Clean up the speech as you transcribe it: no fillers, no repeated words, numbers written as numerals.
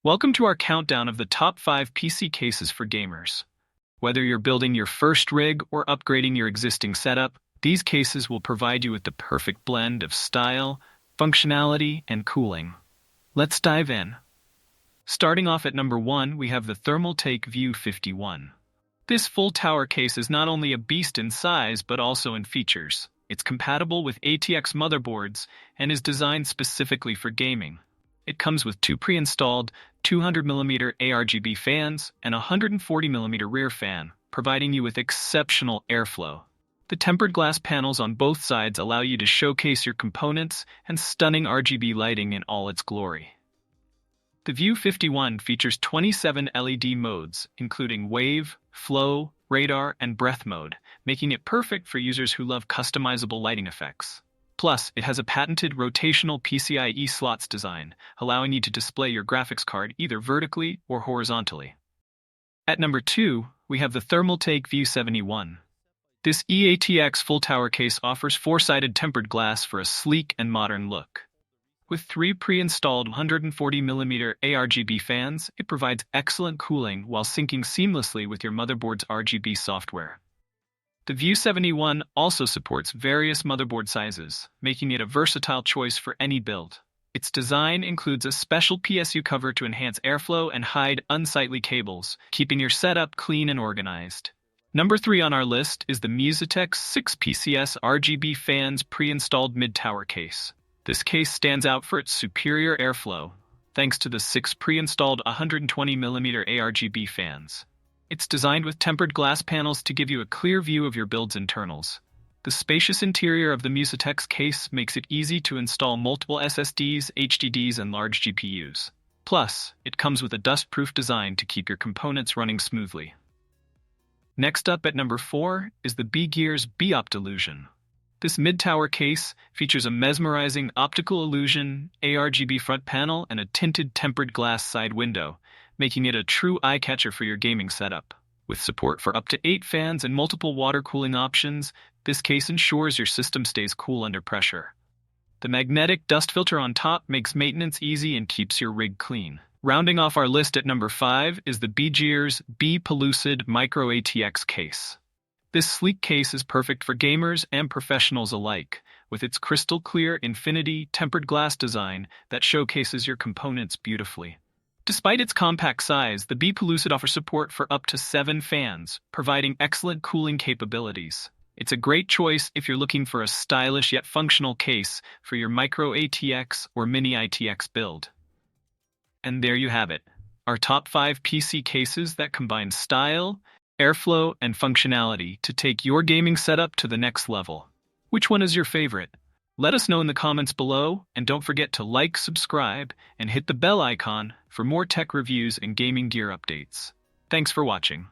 Welcome to our countdown of the top 5 PC cases for gamers. Whether you're building your first rig or upgrading your existing setup, these cases will provide you with the perfect blend of style, functionality, and cooling. Let's dive in. Starting off at number 1, we have the Thermaltake V51. This full tower case is not only a beast in size but also in features. It's compatible with ATX motherboards and is designed specifically for gaming. It comes with two pre-installed 200mm ARGB fans and a 140mm rear fan, providing you with exceptional airflow. The tempered glass panels on both sides allow you to showcase your components and stunning RGB lighting in all its glory. The V51 features 27 LED modes, including wave, flow, radar, and breath mode, making it perfect for users who love customizable lighting effects. Plus, it has a patented rotational PCIe slots design, allowing you to display your graphics card either vertically or horizontally. At number 2, we have the Thermaltake V71. This EATX full tower case offers four-sided tempered glass for a sleek and modern look. With three pre-installed 140mm ARGB fans, it provides excellent cooling while syncing seamlessly with your motherboard's RGB software. The V71 also supports various motherboard sizes, making it a versatile choice for any build. Its design includes a special PSU cover to enhance airflow and hide unsightly cables, keeping your setup clean and organized. Number 3 on our list is the Musitek 6PCS RGB fans pre-installed mid-tower case. This case stands out for its superior airflow, thanks to the 6 pre-installed 120mm ARGB fans. It's designed with tempered glass panels to give you a clear view of your build's internals. The spacious interior of the Musitek's case makes it easy to install multiple SSDs, HDDs, and large GPUs. Plus, it comes with a dust-proof design to keep your components running smoothly. Next up at number 4 is the Bgears Beup Illusion. This mid-tower case features a mesmerizing optical illusion, ARGB front panel, and a tinted tempered glass side window, making it a true eye-catcher for your gaming setup. With support for up to 8 fans and multiple water cooling options, this case ensures your system stays cool under pressure. The magnetic dust filter on top makes maintenance easy and keeps your rig clean. Rounding off our list at number 5 is the Bgears B-Pellucid Micro ATX case. This sleek case is perfect for gamers and professionals alike, with its crystal-clear infinity tempered glass design that showcases your components beautifully. Despite its compact size, the B-Pellucid offers support for up to 7 fans, providing excellent cooling capabilities. It's a great choice if you're looking for a stylish yet functional case for your Micro ATX or Mini ITX build. And there you have it, our top 5 PC cases that combine style, airflow, and functionality to take your gaming setup to the next level. Which one is your favorite? Let us know in the comments below, and don't forget to like, subscribe, and hit the bell icon for more tech reviews and gaming gear updates. Thanks for watching.